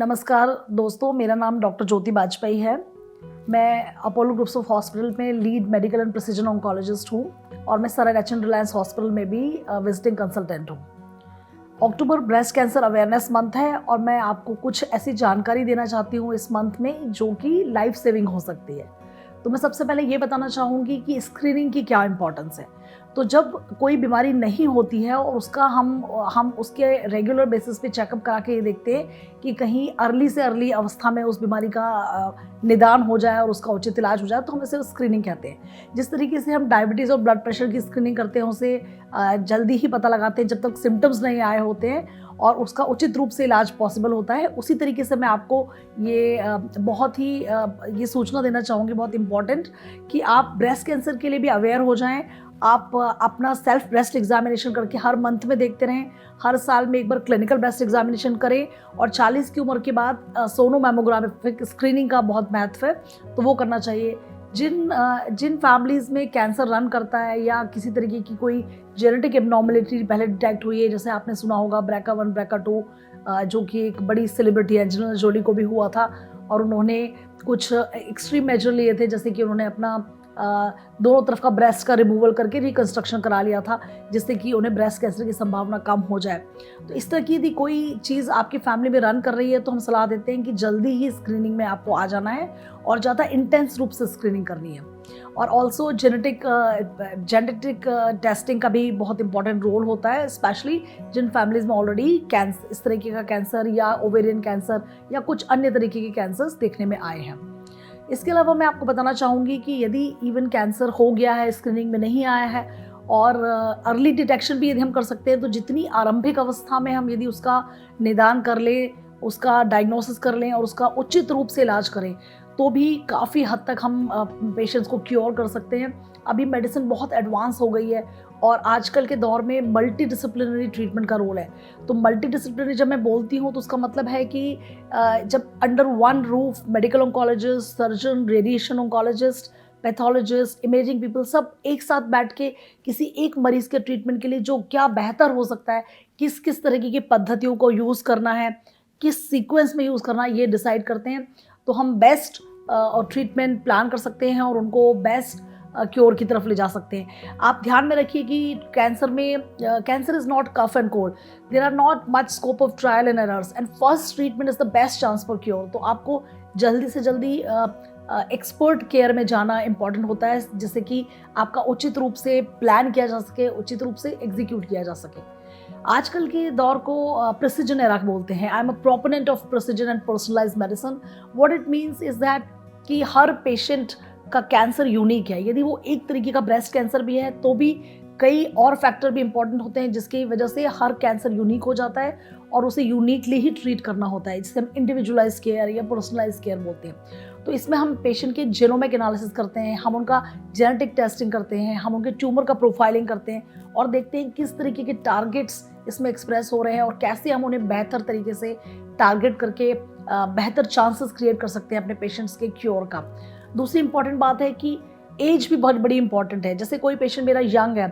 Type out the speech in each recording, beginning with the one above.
नमस्कार दोस्तों, मेरा नाम डॉक्टर ज्योति बाजपेयी है। मैं अपोलो ग्रुप्स ऑफ हॉस्पिटल में lead medical and precision oncologist हूँ और मैं सर एच.एन. रिलायंस हॉस्पिटल में भी विजिटिंग कंसल्टेंट हूँ। अक्टूबर ब्रेस्ट कैंसर अवेयरनेस मंथ है और मैं आपको कुछ ऐसी जानकारी देना चाहती हूँ इस मंथ में जो कि लाइफ सेविंग हो सकती है। तो मैं सबसे पहले ये बताना चाहूँगी कि स्क्रीनिंग की क्या इम्पोर्टेंस है। तो जब कोई बीमारी नहीं होती है और उसका हम उसके रेगुलर बेसिस पे चेकअप करा के ये देखते हैं कि कहीं अर्ली से अर्ली अवस्था में उस बीमारी का निदान हो जाए और उसका उचित इलाज हो जाए, तो हम इसे स्क्रीनिंग कहते हैं। जिस तरीके से हम डायबिटीज़ और ब्लड प्रेशर की स्क्रीनिंग करते हैं, उसे जल्दी ही पता लगाते हैं जब तक सिम्टम्स नहीं आए होते हैं और उसका उचित रूप से इलाज पॉसिबल होता है। उसी तरीके से मैं आपको ये बहुत ही ये सूचना देना चाहूँगी, बहुत इम्पॉर्टेंट, कि आप ब्रेस्ट कैंसर के लिए भी अवेयर हो जाएं। आप अपना सेल्फ ब्रेस्ट एग्जामिनेशन करके हर मंथ में देखते रहें, हर साल में एक बार क्लिनिकल ब्रेस्ट एग्जामिनेशन करें और 40 की उम्र के बाद सोनो मैमोग्राफिक स्क्रीनिंग का बहुत महत्व है, तो वो करना चाहिए। जिन फैमिलीज़ में कैंसर रन करता है या किसी तरीके की कोई जेनेटिक एबनॉर्मलिटी पहले डिटेक्ट हुई है, जैसे आपने सुना होगा BRCA1 BRCA2, जो कि एक बड़ी सेलिब्रिटी एंजेलिना जोली को भी हुआ था और उन्होंने कुछ एक्सट्रीम मेजर लिए थे, जैसे कि उन्होंने अपना दोनों तरफ का ब्रेस्ट का रिमूवल करके रिकंस्ट्रक्शन करा लिया था, जिससे कि उन्हें ब्रेस्ट कैंसर की संभावना कम हो जाए। तो इस तरह की यदि कोई चीज़ आपकी फैमिली में रन कर रही है तो हम सलाह देते हैं कि जल्दी ही स्क्रीनिंग में आपको आ जाना है और ज़्यादा इंटेंस रूप से स्क्रीनिंग करनी है। और ऑल्सो जेनेटिक टेस्टिंग का भी बहुत इंपॉर्टेंट रोल होता है, स्पेशली जिन फैमिलीज़ में ऑलरेडी कैंसर, इस तरीके का कैंसर या ओवेरियन कैंसर या कुछ अन्य तरीके के कैंसर्स देखने में आए हैं। इसके अलावा मैं आपको बताना चाहूँगी कि यदि इवन कैंसर हो गया है, स्क्रीनिंग में नहीं आया है और अर्ली डिटेक्शन भी यदि हम कर सकते हैं, तो जितनी आरंभिक अवस्था में हम यदि उसका निदान कर लें, उसका डायग्नोसिस कर लें और उसका उचित रूप से इलाज करें, तो भी काफ़ी हद तक हम पेशेंट्स को क्योर कर सकते हैं। अभी मेडिसिन बहुत एडवांस हो गई है और आजकल के दौर में मल्टीडिसिप्लिनरी ट्रीटमेंट का रोल है। तो मल्टीडिसिप्लिनरी जब मैं बोलती हूँ तो उसका मतलब है कि जब under one roof medical oncologist, surgeon, radiation oncologist, pathologist, imaging people सब एक साथ बैठ के किसी एक मरीज़ के ट्रीटमेंट के लिए जो क्या बेहतर हो सकता है, किस किस तरीके की पद्धतियों को यूज़ करना है, किस सीक्वेंस में यूज़ करना है, ये डिसाइड करते हैं। तो हम बेस्ट और ट्रीटमेंट प्लान कर सकते हैं और उनको बेस्ट क्योर की तरफ ले जा सकते हैं। आप ध्यान में रखिए कि कैंसर में cancer is not cough and cold, there are not much scope of trial and errors and first treatment is the best chance for cure. तो आपको जल्दी से जल्दी एक्सपर्ट केयर में जाना इंपॉर्टेंट होता है, जिससे कि आपका उचित रूप से प्लान किया जा सके, उचित रूप से एग्जीक्यूट किया जा सके। आजकल के दौर को प्रिसिजन एरा बोलते हैं। I am a proponent of precision and personalised medicine. What it means is that कि हर पेशेंट का कैंसर यूनिक है। यदि वो एक तरीके का ब्रेस्ट कैंसर भी है तो भी कई और फैक्टर भी इंपॉर्टेंट होते हैं, जिसकी वजह से हर कैंसर यूनिक हो जाता है और उसे यूनिकली ही ट्रीट करना होता है, जिसे हम इंडिविजुअलाइज केयर या पर्सनलाइज केयर बोलते हैं। तो इसमें हम पेशेंट के जीनोमिक एनालिसिस करते हैं, हम उनका जेनेटिक टेस्टिंग करते हैं, हम उनके ट्यूमर का प्रोफाइलिंग करते हैं और देखते हैं किस तरीके के टारगेट्स इसमें एक्सप्रेस हो रहे हैं और कैसे हम उन्हें बेहतर तरीके से टारगेट करके बेहतर चांसेस क्रिएट कर सकते हैं अपने पेशेंट्स के क्योर का। दूसरी इंपॉर्टेंट बात है कि एज भी बहुत बड़ी इंपॉर्टेंट है। जैसे कोई पेशेंट मेरा यंग है,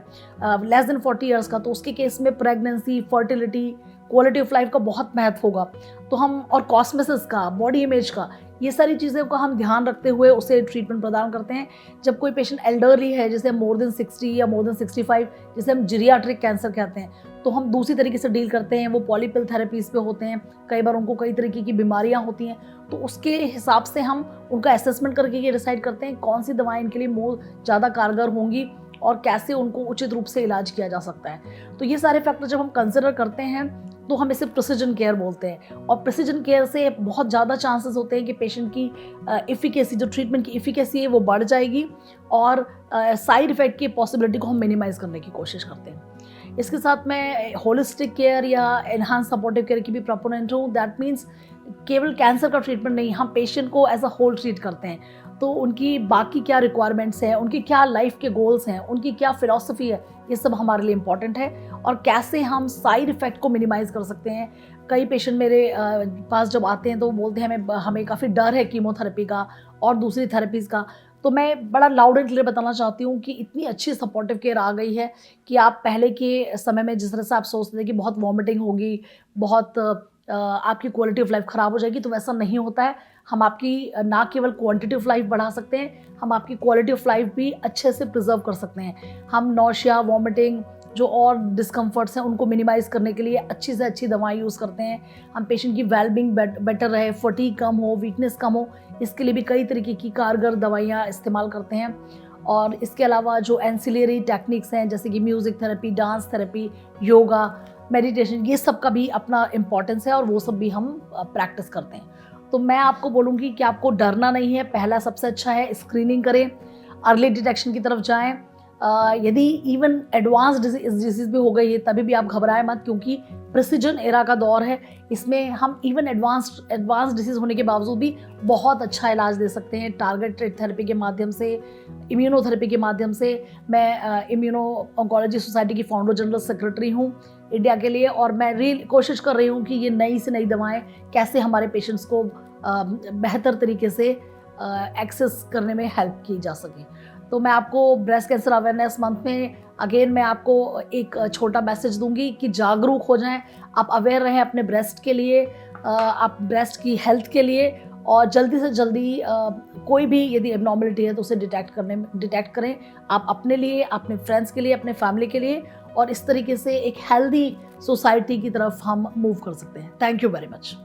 लेस देन 40 ईयर्स का, तो उसके केस में pregnancy, fertility, quality of life का बहुत महत्व होगा। तो हम और कॉस्मेसिस का, बॉडी इमेज का, ये सारी चीज़ों का हम ध्यान रखते हुए उसे ट्रीटमेंट प्रदान करते हैं। जब कोई पेशेंट एल्डरली है, जैसे मोर देन 60 या मोर देन 65, जिसे हम जीरियाट्रिक कैंसर कहते हैं, तो हम दूसरी तरीके से डील करते हैं। वो पॉलीपिल थेरेपीज़ पे होते हैं, कई बार उनको कई तरीके की बीमारियां होती हैं, तो उसके हिसाब से हम उनका असेसमेंट करके ये डिसाइड करते हैं कौन सी दवाएं इनके लिए मोर ज़्यादा कारगर होंगी और कैसे उनको उचित रूप से इलाज किया जा सकता है। तो ये सारे फैक्टर जब हम कंसिडर करते हैं तो हम इसे प्रिसिजन केयर बोलते हैं और प्रिसिजन केयर से बहुत ज़्यादा चांसेस होते हैं कि पेशेंट की एफिकेसी, जो ट्रीटमेंट की एफिकेसी है, वो बढ़ जाएगी और साइड इफ़ेक्ट की पॉसिबिलिटी को हम मिनिमाइज़ करने की कोशिश करते हैं। इसके साथ मैं होलिस्टिक केयर या एनहांस सपोर्टिव केयर की भी प्रोपोनेंट हूँ। दैट मीन्स केवल कैंसर का ट्रीटमेंट नहीं, हम पेशेंट को एज अ होल ट्रीट करते हैं। तो उनकी बाकी क्या रिक्वायरमेंट्स हैं, उनकी क्या लाइफ के गोल्स हैं, उनकी क्या फिलॉसफी है, ये सब हमारे लिए इम्पॉर्टेंट है और कैसे हम साइड इफ़ेक्ट को मिनिमाइज़ कर सकते हैं। कई पेशेंट मेरे पास जब आते हैं तो वो बोलते हैं हमें काफ़ी डर है कीमोथेरेपी का और दूसरी थेरेपीज़ का। तो मैं बड़ा लाउड एंड क्लियर बताना चाहती हूँ कि इतनी अच्छी सपोर्टिव केयर आ गई है कि आप पहले के समय में जिस तरह से आप सोचते थे कि बहुत वॉमिटिंग होगी, बहुत आपकी क्वालिटी ऑफ लाइफ ख़राब हो जाएगी, तो वैसा नहीं होता है। हम आपकी ना केवल क्वांटिटी ऑफ लाइफ बढ़ा सकते हैं, हम आपकी क्वालिटी ऑफ लाइफ भी अच्छे से प्रिजर्व कर सकते हैं। हम नौशिया, वॉमिटिंग, जो और डिस्कम्फर्ट्स हैं उनको मिनिमाइज़ करने के लिए अच्छी से अच्छी दवाएं यूज़ करते हैं। हम पेशेंट की वेलबींग बेटर रहे, फटीग कम हो, वीकनेस कम हो, इसके लिए भी कई तरीके की कारगर दवाइयाँ इस्तेमाल करते हैं। और इसके अलावा जो एंसिलरी टेक्निक्स हैं जैसे कि music therapy, dance therapy, yoga, meditation, ये सब का भी अपना इम्पॉर्टेंस है और वो सब भी हम प्रैक्टिस करते हैं। तो मैं आपको बोलूँगी कि आपको डरना नहीं है। पहला सबसे अच्छा है स्क्रीनिंग करें, अर्ली डिटेक्शन की तरफ जाएँ। यदि इवन एडवांस डिजीज़ भी हो गई है तभी भी आप घबराएं मत, क्योंकि प्रिसिजन एरा का दौर है। इसमें हम इवन एडवांस डिजीज़ होने के बावजूद भी बहुत अच्छा इलाज दे सकते हैं टारगेटेड थेरेपी के माध्यम से, इम्यूनोथेरेपी के माध्यम से। मैं इम्यूनो ऑन्कोलॉजी सोसाइटी की फाउंडर जनरल सेक्रेटरी हूँ इंडिया के लिए, और मैं कोशिश कर रही हूँ कि ये नई से नई दवाएं कैसे हमारे पेशेंट्स को बेहतर तरीके से एक्सेस करने में हेल्प की जा सके। तो मैं आपको ब्रेस्ट कैंसर अवेयरनेस मंथ में अगेन मैं आपको एक छोटा मैसेज दूंगी कि जागरूक हो जाएं, आप अवेयर रहें अपने ब्रेस्ट के लिए, आप ब्रेस्ट की हेल्थ के लिए, और जल्दी से जल्दी कोई भी यदि एबनॉर्मलिटी है तो उसे डिटेक्ट करें, आप अपने लिए, अपने फ्रेंड्स के लिए, अपने फैमिली के लिए, और इस तरीके से एक हेल्दी सोसाइटी की तरफ हम मूव कर सकते हैं। Thank you very much.